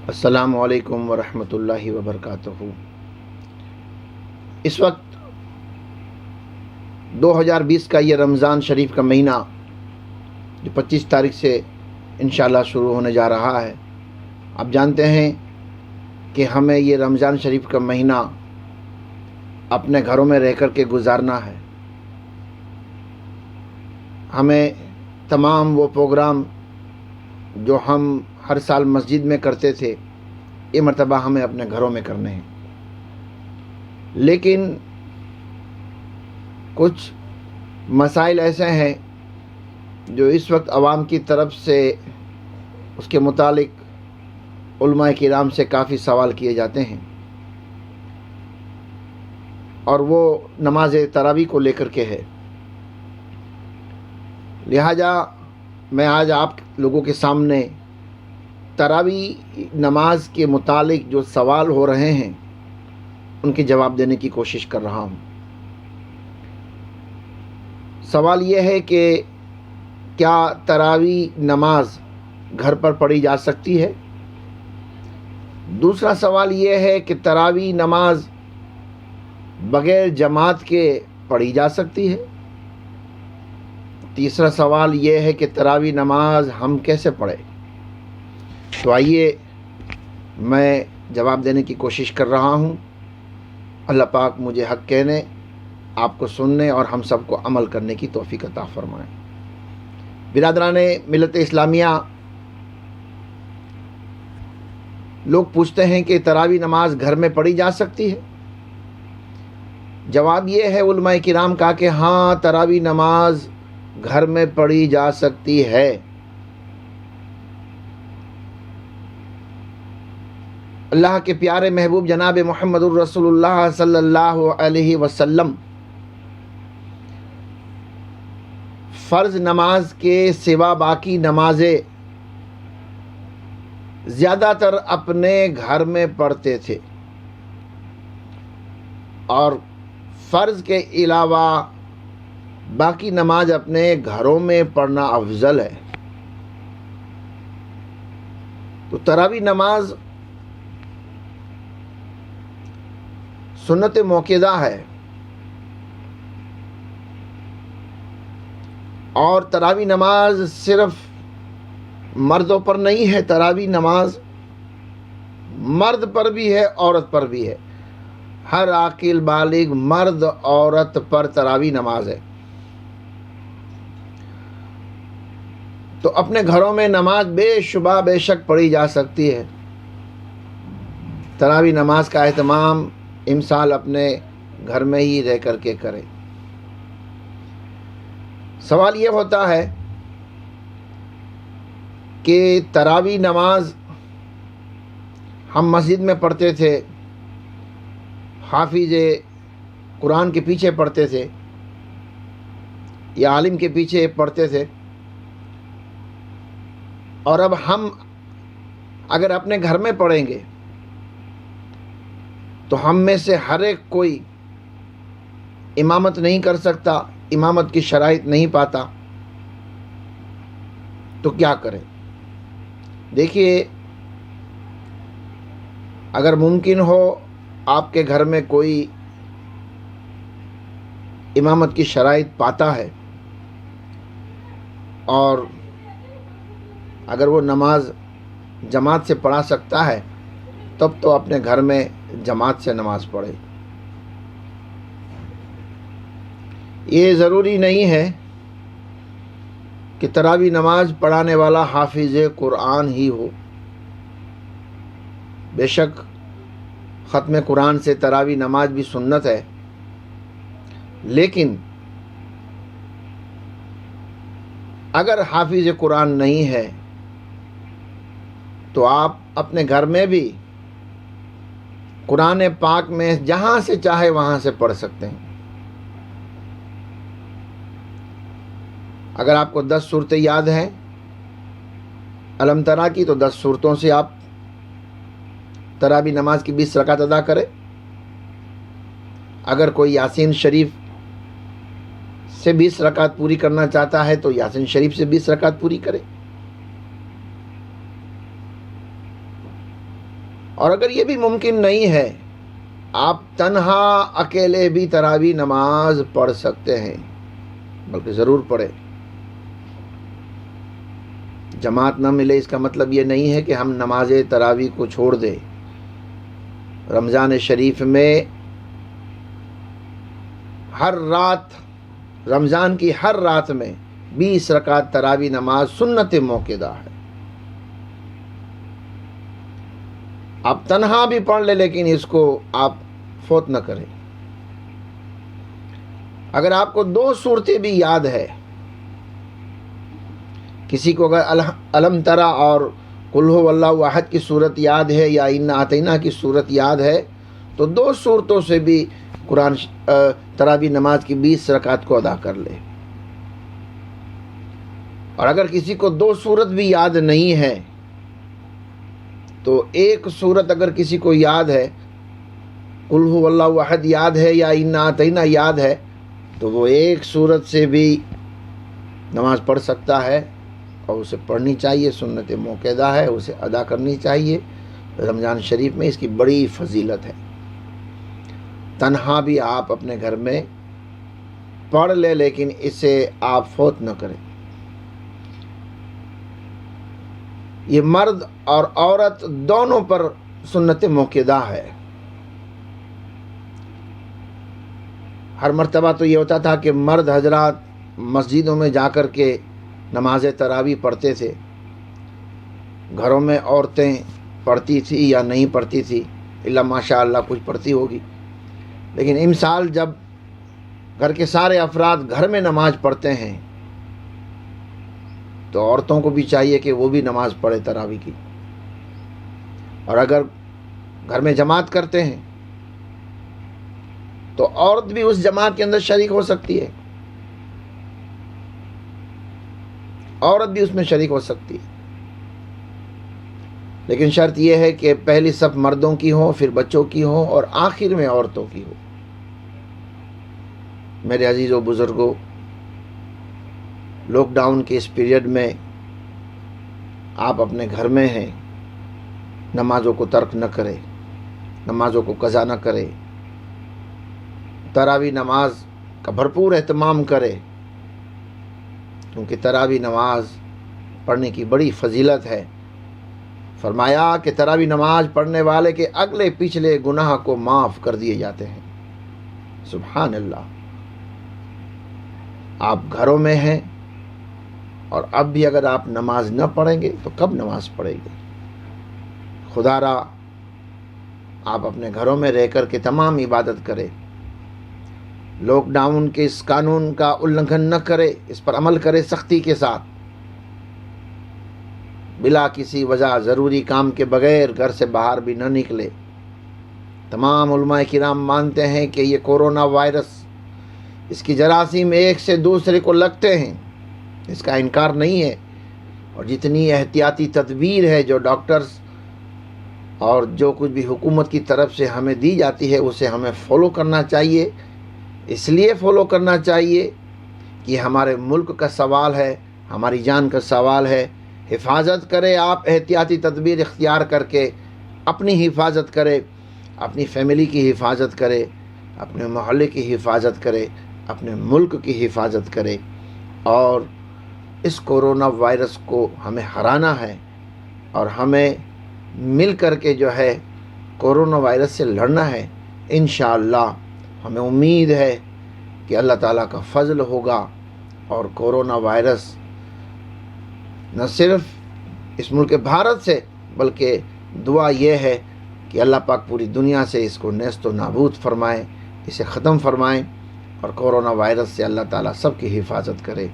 السلام علیکم ورحمۃ اللہ وبرکاتہ۔ اس وقت 2020 کا یہ رمضان شریف کا مہینہ جو 25 تاریخ سے انشاءاللہ شروع ہونے جا رہا ہے، آپ جانتے ہیں کہ ہمیں یہ رمضان شریف کا مہینہ اپنے گھروں میں رہ کر کے گزارنا ہے۔ ہمیں تمام وہ پروگرام جو ہم ہر سال مسجد میں کرتے تھے، یہ مرتبہ ہمیں اپنے گھروں میں کرنے ہیں۔ لیکن کچھ مسائل ایسے ہیں جو اس وقت عوام کی طرف سے اس کے متعلق علماء کرام سے کافی سوال کیے جاتے ہیں، اور وہ نماز تراویح کو لے کر کے ہے۔ لہٰذا میں آج آپ لوگوں کے سامنے تراویح نماز کے متعلق جو سوال ہو رہے ہیں ان کے جواب دینے کی کوشش کر رہا ہوں۔ سوال یہ ہے کہ کیا تراویح نماز گھر پر پڑھی جا سکتی ہے؟ دوسرا سوال یہ ہے کہ تراویح نماز بغیر جماعت کے پڑھی جا سکتی ہے؟ تیسرا سوال یہ ہے کہ تراویح نماز ہم کیسے پڑھیں؟ تو آئیے میں جواب دینے کی کوشش کر رہا ہوں۔ اللہ پاک مجھے حق کہنے، آپ کو سننے اور ہم سب کو عمل کرنے کی توفیق عطا فرمائے۔ برادران ملت اسلامیہ، لوگ پوچھتے ہیں کہ تراویح نماز گھر میں پڑھی جا سکتی ہے؟ جواب یہ ہے علماء کرام کا کہ ہاں، تراویح نماز گھر میں پڑھی جا سکتی ہے۔ اللہ کے پیارے محبوب جناب محمد الرسول اللہ صلی اللہ علیہ وسلم فرض نماز کے سوا باقی نمازیں زیادہ تر اپنے گھر میں پڑھتے تھے، اور فرض کے علاوہ باقی نماز اپنے گھروں میں پڑھنا افضل ہے۔ تو تراویح نماز سنت موقدہ ہے، اور تراویح نماز صرف مردوں پر نہیں ہے، تراویح نماز مرد پر بھی ہے، عورت پر بھی ہے۔ ہر عاقل بالغ مرد عورت پر تراویح نماز ہے۔ تو اپنے گھروں میں نماز بے شبہ بے شک پڑھی جا سکتی ہے۔ تراویح نماز کا اہتمام امسال اپنے گھر میں ہی رہ کر کے کریں۔ سوال یہ ہوتا ہے کہ تراویح نماز ہم مسجد میں پڑھتے تھے، حافظ قرآن کے پیچھے پڑھتے تھے یا عالم کے پیچھے پڑھتے تھے، اور اب ہم اگر اپنے گھر میں پڑھیں گے تو ہم میں سے ہر ایک کوئی امامت نہیں کر سکتا، امامت کی شرائط نہیں پاتا، تو کیا کریں؟ دیکھیے، اگر ممکن ہو آپ کے گھر میں کوئی امامت کی شرائط پاتا ہے اور اگر وہ نماز جماعت سے پڑھا سکتا ہے، تب تو اپنے گھر میں جماعت سے نماز پڑھے۔ یہ ضروری نہیں ہے کہ تراویح نماز پڑھانے والا حافظ قرآن ہی ہو۔ بے شک ختم قرآن سے تراویح نماز بھی سنت ہے، لیکن اگر حافظ قرآن نہیں ہے تو آپ اپنے گھر میں بھی قرآن پاک میں جہاں سے چاہے وہاں سے پڑھ سکتے ہیں۔ اگر آپ کو 10 صورتیں یاد ہیں علم ترا کی، تو 10 صورتوں سے آپ تراویح نماز کی 20 رکعت ادا کریں۔ اگر کوئی یاسین شریف سے 20 رکعت پوری کرنا چاہتا ہے تو یاسین شریف سے 20 رکعت پوری کرے۔ اور اگر یہ بھی ممکن نہیں ہے، آپ تنہا اکیلے بھی تراویح نماز پڑھ سکتے ہیں، بلکہ ضرور پڑھیں۔ جماعت نہ ملے اس کا مطلب یہ نہیں ہے کہ ہم نماز تراویح کو چھوڑ دیں۔ رمضان شریف میں ہر رات، رمضان کی ہر رات میں 20 رکعت تراویح نماز سنت موقدہ ہے۔ آپ تنہا بھی پڑھ لیں، لیکن اس کو آپ فوت نہ کریں۔ اگر آپ کو 2 صورتیں بھی یاد ہے، کسی کو اگر الم ترا اور قل هو اللہ احد کی صورت یاد ہے یا انا اعطیناک کی صورت یاد ہے، تو 2 صورتوں سے بھی قرآن تراویح نماز کی 20 رکعت کو ادا کر لے۔ اور اگر کسی کو 2 صورت بھی یاد نہیں ہے تو 1 صورت اگر کسی کو یاد ہے، قل هو اللہ احد یاد ہے یا انا اعطیناک یاد ہے، تو وہ 1 صورت سے بھی نماز پڑھ سکتا ہے، اور اسے پڑھنی چاہیے، سنت موقدہ ہے، اسے ادا کرنی چاہیے۔ رمضان شریف میں اس کی بڑی فضیلت ہے۔ تنہا بھی آپ اپنے گھر میں پڑھ لیں، لیکن اسے آپ فوت نہ کریں۔ یہ مرد اور عورت دونوں پر سنت موقدہ ہے۔ ہر مرتبہ تو یہ ہوتا تھا کہ مرد حضرات مسجدوں میں جا کر کے نماز تراویح پڑھتے تھے، گھروں میں عورتیں پڑھتی تھی یا نہیں پڑھتی تھی، الا ماشاء اللہ کچھ پڑھتی ہوگی۔ لیکن امسال جب گھر کے سارے افراد گھر میں نماز پڑھتے ہیں تو عورتوں کو بھی چاہیے کہ وہ بھی نماز پڑھے تراویح کی۔ اور اگر گھر میں جماعت کرتے ہیں تو عورت بھی اس جماعت کے اندر شریک ہو سکتی ہے، عورت بھی اس میں شریک ہو سکتی ہے، لیکن شرط یہ ہے کہ پہلی صف مردوں کی ہو، پھر بچوں کی ہو، اور آخر میں عورتوں کی ہو۔ میرے عزیزوں بزرگوں، لاک ڈاؤن کے اس پیریڈ میں آپ اپنے گھر میں ہیں، نمازوں کو ترک نہ کریں، نمازوں کو قضا نہ کریں، تراویح نماز کا بھرپور اہتمام کرے، کیونکہ تراویح نماز پڑھنے کی بڑی فضیلت ہے۔ فرمایا کہ تراویح نماز پڑھنے والے کے اگلے پچھلے گناہ کو معاف کر دیے جاتے ہیں۔ سبحان اللہ۔ آپ گھروں میں ہیں اور اب بھی اگر آپ نماز نہ پڑھیں گے تو کب نماز پڑھیں گے؟ خدا را آپ اپنے گھروں میں رہ کر کے تمام عبادت کریں، لاک ڈاؤن کے اس قانون کا النگھن نہ کرے، اس پر عمل کرے سختی کے ساتھ، بلا کسی وجہ ضروری کام کے بغیر گھر سے باہر بھی نہ نکلے۔ تمام علماء کرام مانتے ہیں کہ یہ کورونا وائرس، اس کی جراثیم ایک سے دوسرے کو لگتے ہیں، اس کا انکار نہیں ہے، اور جتنی احتیاطی تدبیر ہے جو ڈاکٹرز اور جو کچھ بھی حکومت کی طرف سے ہمیں دی جاتی ہے اسے ہمیں فالو کرنا چاہیے۔ اس لیے فالو کرنا چاہیے کہ ہمارے ملک کا سوال ہے، ہماری جان کا سوال ہے۔ حفاظت کرے، آپ احتیاطی تدبیر اختیار کر کے اپنی حفاظت کرے، اپنی فیملی کی حفاظت کرے، اپنے محلے کی حفاظت کرے، اپنے ملک کی حفاظت کرے، اور اس کورونا وائرس کو ہمیں ہرانا ہے، اور ہمیں مل کر کے جو ہے کورونا وائرس سے لڑنا ہے۔ انشاءاللہ ہمیں امید ہے کہ اللہ تعالیٰ کا فضل ہوگا، اور کورونا وائرس نہ صرف اس ملک بھارت سے، بلکہ دعا یہ ہے کہ اللہ پاک پوری دنیا سے اس کو نیست و نابود فرمائے، اسے ختم فرمائے، اور کورونا وائرس سے اللہ تعالیٰ سب کی حفاظت کرے۔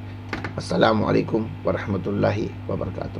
السلام علیکم ورحمۃ اللہ وبرکاتہ۔